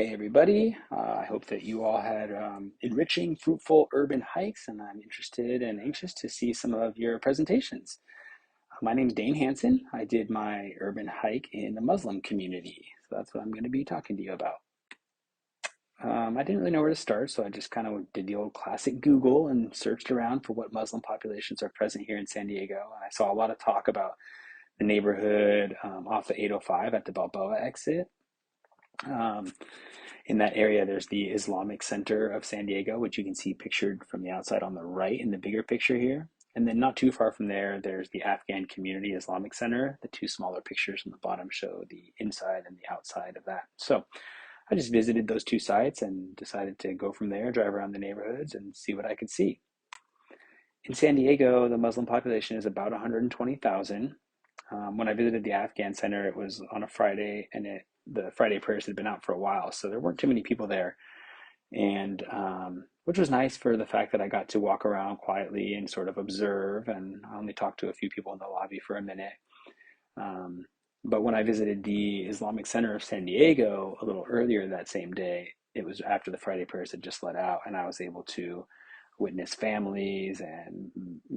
Hey everybody, I hope that you all had enriching, fruitful urban hikes, and I'm interested and anxious to see some of your presentations. My name is Dane Hansen. I did my urban hike in the Muslim community, so that's what I'm going to be talking to you about. I didn't really know where to start, so I just kind of did the old classic Google and searched around for what Muslim populations are present here in San Diego. And I saw a lot of talk about the neighborhood off the 805 at the Balboa exit. Um, in that area, there's the Islamic Center of San Diego, which you can see pictured from the outside on the right in the bigger picture here. And then not too far from there, there's the Afghan Community Islamic Center. The two smaller pictures on the bottom show the inside and the outside of that. So I just visited those two sites and decided to go from there, drive around the neighborhoods and see what I could see. In San Diego, the Muslim population is about 120,000. When I visited the Afghan Center, it was on a Friday, and the Friday prayers had been out for a while, so there weren't too many people there, and which was nice for the fact that I got to walk around quietly and sort of observe, and I only talked to a few people in the lobby for a minute. Um, but when I visited the Islamic Center of San Diego a little earlier that same day, it was after the Friday prayers had just let out, and I was able to witness families and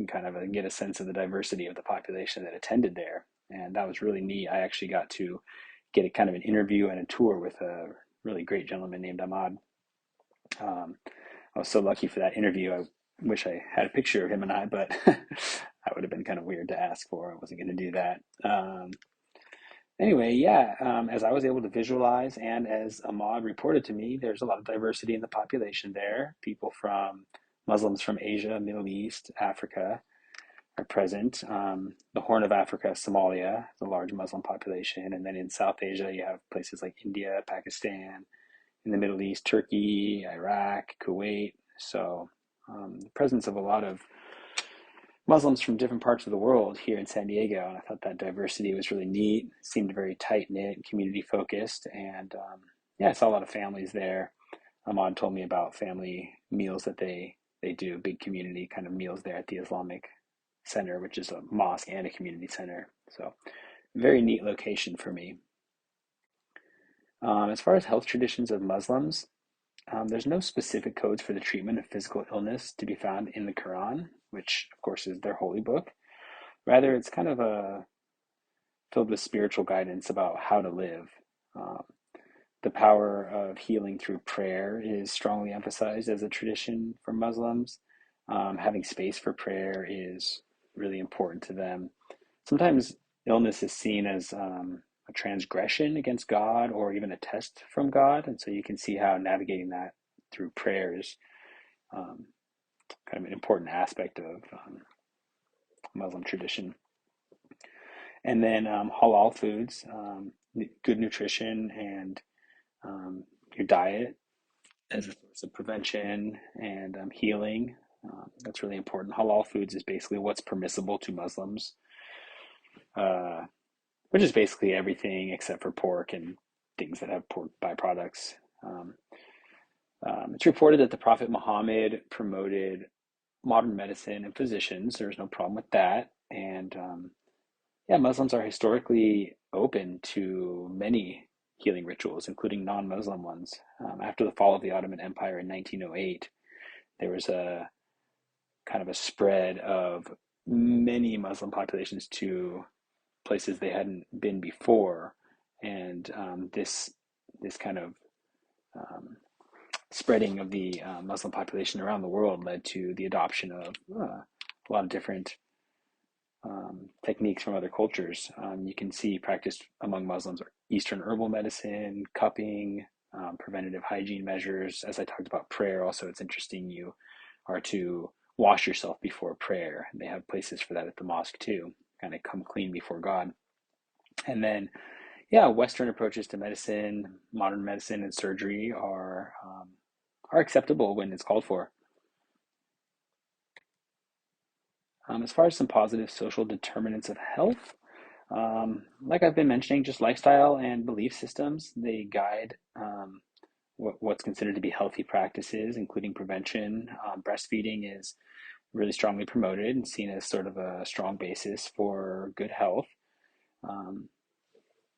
kind of get a sense of the diversity of the population that attended there. And that was really neat. I actually got to get a kind of an interview and a tour with a really great gentleman named Ahmad. I was so lucky for that interview. I wish I had a picture of him and I, but that would have been kind of weird to ask for. I wasn't going to do that. Anyway, yeah, as I was able to visualize and as Ahmad reported to me, there's a lot of diversity in the population there. People from Muslims from Asia, Middle East, Africa are present. The Horn of Africa, Somalia, the large Muslim population. And then in South Asia, you have places like India, Pakistan. In the Middle East, Turkey, Iraq, Kuwait. So the presence of a lot of Muslims from different parts of the world here in San Diego, and I thought that diversity was really neat. It seemed very tight knit, community focused, and yeah, I saw a lot of families there. Ahmad told me about family meals that they do, big community kind of meals there at the Islamic Center, which is a mosque and a community center. So, very neat location for me. As far as health traditions of Muslims, there's no specific codes for the treatment of physical illness to be found in the Quran, which of course is their holy book. Rather, it's kind of filled with spiritual guidance about how to live. Um, the power of healing through prayer is strongly emphasized as a tradition for Muslims. Having space for prayer is really important to them. Sometimes illness is seen as a transgression against God or even a test from God, and so you can see how navigating that through prayer is um, kind of an important aspect of Muslim tradition. And then halal foods, good nutrition, and your diet as a source of prevention and healing. That's really important. Halal foods is basically what's permissible to Muslims, uh, which is basically everything except for pork and things that have pork byproducts. Um, it's reported that the Prophet Muhammad promoted modern medicine and physicians. There's no problem with that. And yeah, Muslims are historically open to many healing rituals, including non-Muslim ones. After the fall of the Ottoman Empire in 1908, there was a kind of a spread of many Muslim populations to places they hadn't been before, and this kind of um, spreading of the Muslim population around the world led to the adoption of a lot of different techniques from other cultures. You can see practiced among Muslims are Eastern herbal medicine, cupping, preventative hygiene measures. As I talked about prayer, also it's interesting you are to wash yourself before prayer. And they have places for that at the mosque too, kind of come clean before God. And then, yeah, Western approaches to medicine, modern medicine, and surgery are acceptable when it's called for. As far as some positive social determinants of health, like I've been mentioning, just lifestyle and belief systems, they guide what's considered to be healthy practices, including prevention. Breastfeeding is really strongly promoted and seen as sort of a strong basis for good health. Um,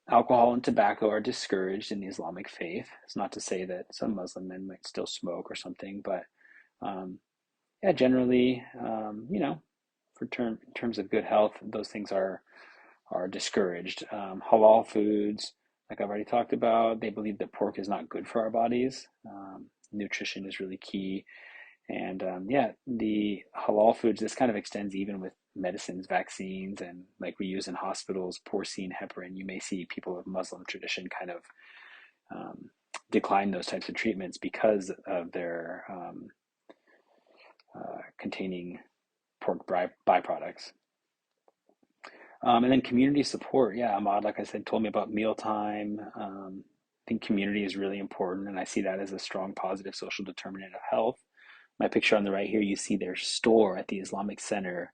Alcohol and tobacco are discouraged in the Islamic faith. It's not to say that some Muslim men might still smoke or something, but um, yeah, generally, in terms of good health, those things are discouraged. Halal foods, like I've already talked about, they believe that pork is not good for our bodies. Nutrition is really key. And yeah, the halal foods, this kind of extends even with medicines, vaccines, and like we use in hospitals, porcine, heparin. You may see people of Muslim tradition kind of um, decline those types of treatments because of their containing pork byproducts. And then community support. Yeah, Ahmad, like I said, told me about mealtime. I think community is really important, and I see that as a strong positive social determinant of health. My picture on the right here, you see their store at the Islamic Center.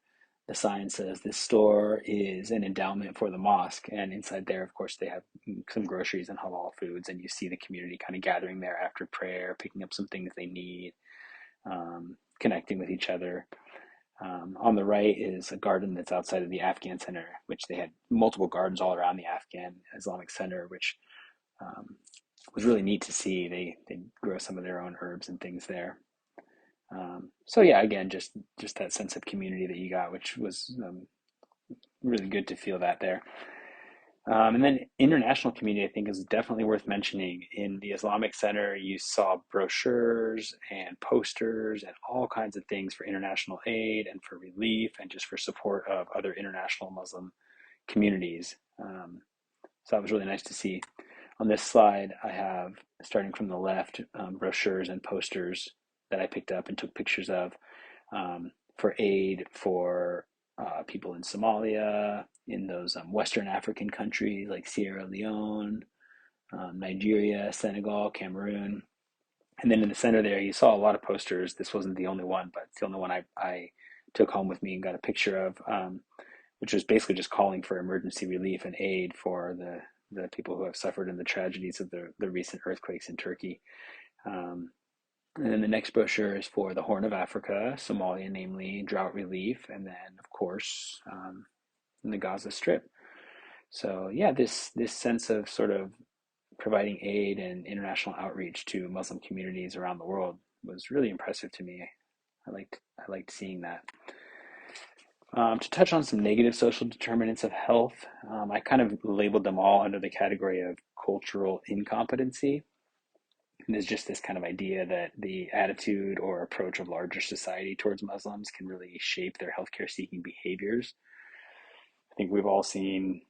The sign says this store is an endowment for the mosque. And inside there, of course, they have some groceries and halal foods. And you see the community kind of gathering there after prayer, picking up some things they need, connecting with each other. On the right is a garden that's outside of the Afghan Center, which they had multiple gardens all around the Afghan Islamic Center, which um, was really neat to see. They grow some of their own herbs and things there. So yeah, again, just that sense of community that you got, which was really good to feel that there. And then international community, I think, is definitely worth mentioning. In the Islamic Center, you saw brochures and posters and all kinds of things for international aid and for relief and just for support of other international Muslim communities. So that was really nice to see. On this slide, I have, starting from the left, brochures and posters that I picked up and took pictures of for aid for people in Somalia, in those Western African countries like Sierra Leone, Nigeria, Senegal, Cameroon. And then in the center there, you saw a lot of posters. This wasn't the only one, but it's the only one I took home with me and got a picture of, which was basically just calling for emergency relief and aid for the people who have suffered in the tragedies of the recent earthquakes in Turkey. Um, and then the next brochure is for the Horn of Africa, Somalia, namely drought relief, and then of course in the Gaza Strip. So yeah, this sense of sort of providing aid and international outreach to Muslim communities around the world was really impressive to me. I liked seeing that. To touch on some negative social determinants of health, I kind of labeled them all under the category of cultural incompetency. And there's just this kind of idea that the attitude or approach of larger society towards Muslims can really shape their healthcare seeking behaviors. I think we've all seen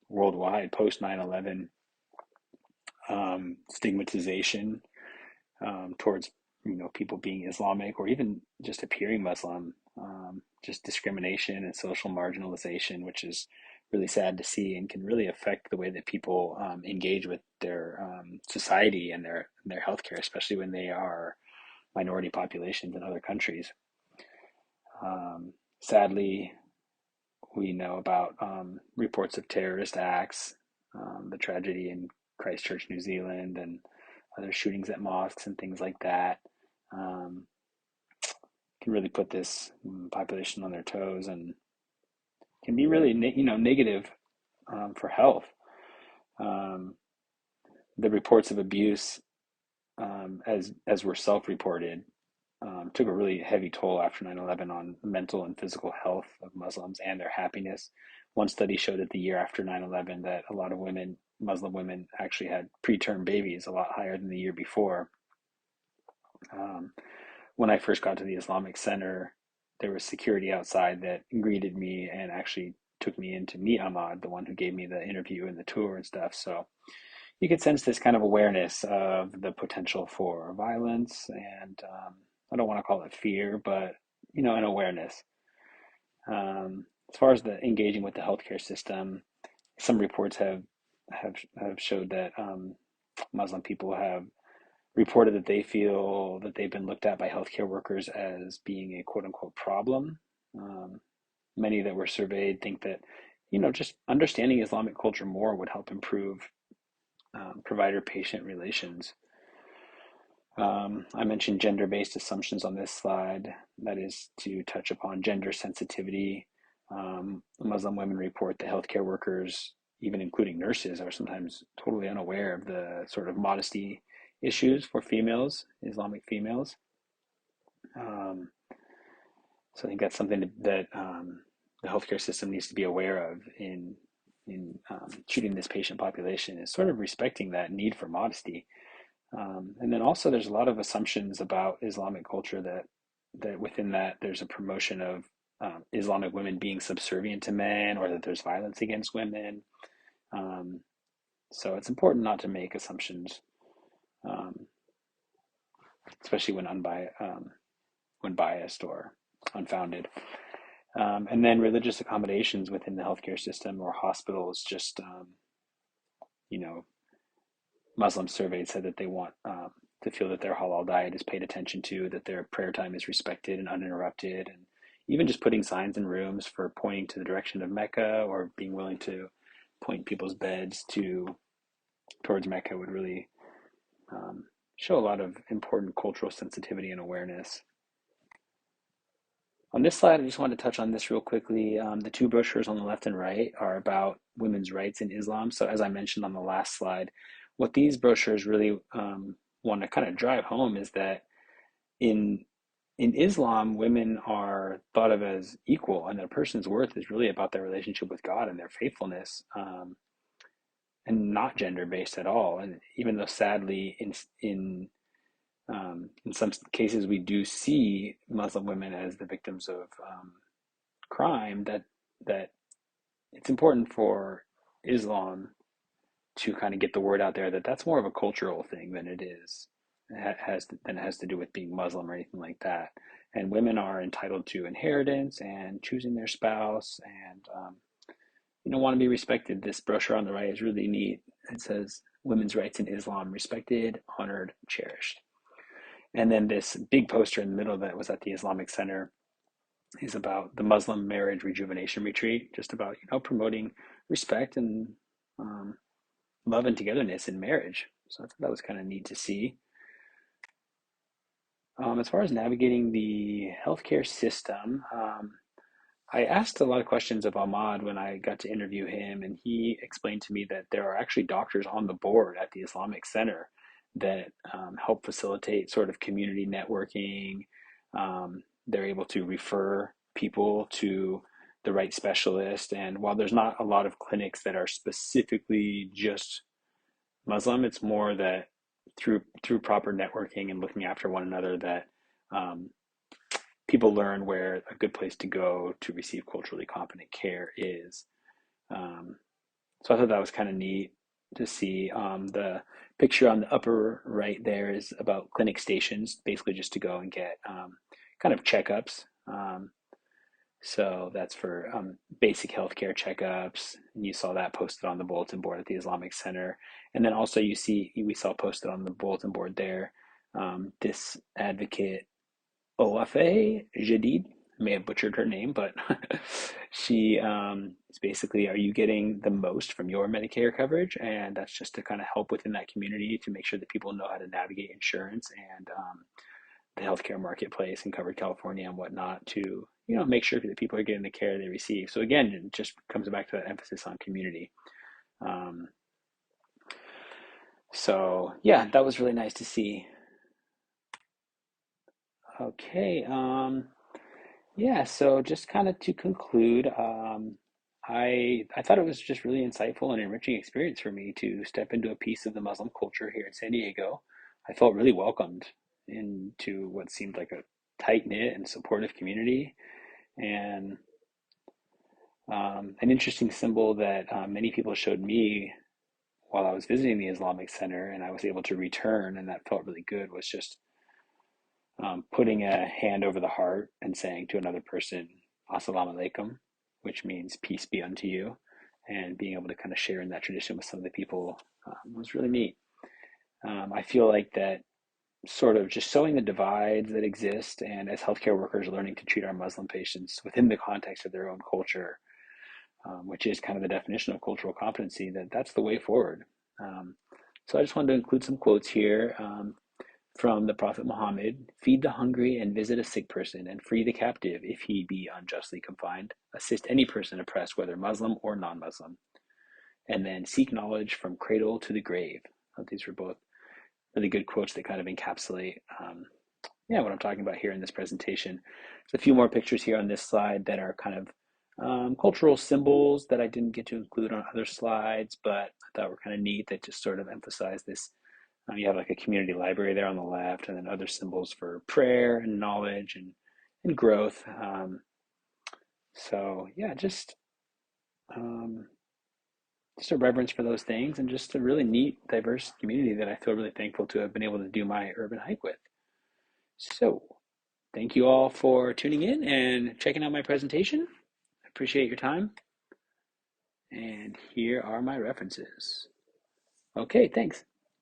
worldwide post 9/11 stigmatization towards people being Islamic or even just appearing Muslim, just discrimination and social marginalization, which is really sad to see and can really affect the way that people engage with their society and their healthcare, especially when they are minority populations in other countries. Sadly, we know about reports of terrorist acts, the tragedy in Christchurch, New Zealand, and other shootings at mosques and things like that. Um, can really put this population on their toes and can be really negative for health. Um, the reports of abuse, as were self-reported, took a really heavy toll after 9/11 on mental and physical health of Muslims and their happiness. One study showed that the year after 9/11 that a lot of women, Muslim women, actually had preterm babies a lot higher than the year before. Um, when I first got to the Islamic Center, there was security outside that greeted me and actually took me in to meet Ahmad, the one who gave me the interview and the tour and stuff. So you could sense this kind of awareness of the potential for violence and I don't want to call it fear, but an awareness. As far as the engaging with the healthcare system, some reports have showed that Muslim people have reported that they feel that they've been looked at by healthcare workers as being a quote unquote problem. Um, Many that were surveyed think that just understanding Islamic culture more would help improve provider-patient relations. I mentioned gender-based assumptions on this slide. That is to touch upon gender sensitivity. Muslim women report that healthcare workers even including nurses, are sometimes totally unaware of the sort of modesty issues for females, Islamic females. Um, so I think that's something that the healthcare system needs to be aware of in treating this patient population, is sort of respecting that need for modesty. And then also there's a lot of assumptions about Islamic culture that within that there's a promotion of Islamic women being subservient to men, or that there's violence against women. Um, so it's important not to make assumptions, um, especially when biased or unfounded. And then religious accommodations within the healthcare system or hospitals, just you know, Muslim surveyed said that they want to feel that their halal diet is paid attention to, that their prayer time is respected and uninterrupted, and even just putting signs in rooms for pointing to the direction of Mecca, or being willing to point people's beds towards Mecca would really um, show a lot of important cultural sensitivity and awareness. On this slide, I just wanted to touch on this real quickly. The two brochures on the left and right are about women's rights in Islam. So as I mentioned on the last slide, what these brochures really want to kind of drive home is that in in Islam, women are thought of as equal, and a person's worth is really about their relationship with God and their faithfulness, and not gender based at all. And even though sadly, in some cases, we do see Muslim women as the victims of crime, that it's important for Islam to kind of get the word out there that that's more of a cultural thing than it has to do with being Muslim or anything like that. And women are entitled to inheritance and choosing their spouse, and want to be respected. This brochure on the right is really neat. It says women's rights in Islam: respected, honored, cherished. And then this big poster in the middle that was at the Islamic Center is about the Muslim Marriage Rejuvenation Retreat, just about promoting respect and um, love and togetherness in marriage. So I thought that was kind of neat to see. As far as navigating the healthcare system, I asked a lot of questions of Ahmad when I got to interview him, and he explained to me that there are actually doctors on the board at the Islamic Center that help facilitate sort of community networking. They're able to refer people to the right specialist, and while there's not a lot of clinics that are specifically just Muslim, it's more that through proper networking and looking after one another that um, people learn where a good place to go to receive culturally competent care is. Um, so I thought that was kind of neat to see. The picture on the upper right there is about clinic stations, basically just to go and get kind of checkups. So that's for basic healthcare checkups. And you saw that posted on the bulletin board at the Islamic Center. And then also we saw posted on the bulletin board there, this advocate Oafe Jadid. I may have butchered her name, but she is basically, are you getting the most from your Medicare coverage? And that's just to kind of help within that community to make sure that people know how to navigate insurance and the healthcare marketplace in covered California and whatnot, to make sure that people are getting the care they receive. So again, it just comes back to that emphasis on community. Um, so yeah, that was really nice to see. Okay. Yeah, so just kind of to conclude, I thought it was just really insightful and enriching experience for me to step into a piece of the Muslim culture here in San Diego. I felt really welcomed into what seemed like a tight-knit and supportive community, and an interesting symbol that many people showed me while I was visiting the Islamic Center, and I was able to return, and that felt really good, was just putting a hand over the heart and saying to another person, Assalamu alaikum, which means peace be unto you, and being able to kind of share in that tradition with some of the people was really neat. I feel like that sort of just showing the divides that exist, and as healthcare workers learning to treat our Muslim patients within the context of their own culture, which is kind of the definition of cultural competency, that's the way forward. So I just wanted to include some quotes here. From the Prophet Muhammad: feed the hungry and visit a sick person, and free the captive if he be unjustly confined. Assist any person oppressed, whether Muslim or non-Muslim. and then seek knowledge from cradle to the grave. These were both really good quotes that kind of encapsulate what I'm talking about here in this presentation. There's a few more pictures here on this slide that are kind of cultural symbols that I didn't get to include on other slides, but I thought were kind of neat that just sort of emphasize this. You have like a community library there on the left, and then other symbols for prayer and knowledge and growth. So yeah, um, just a reverence for those things, and just a really neat, diverse community that I feel really thankful to have been able to do my urban hike with. So thank you all for tuning in and checking out my presentation. I appreciate your time. And here are my references. Okay, thanks.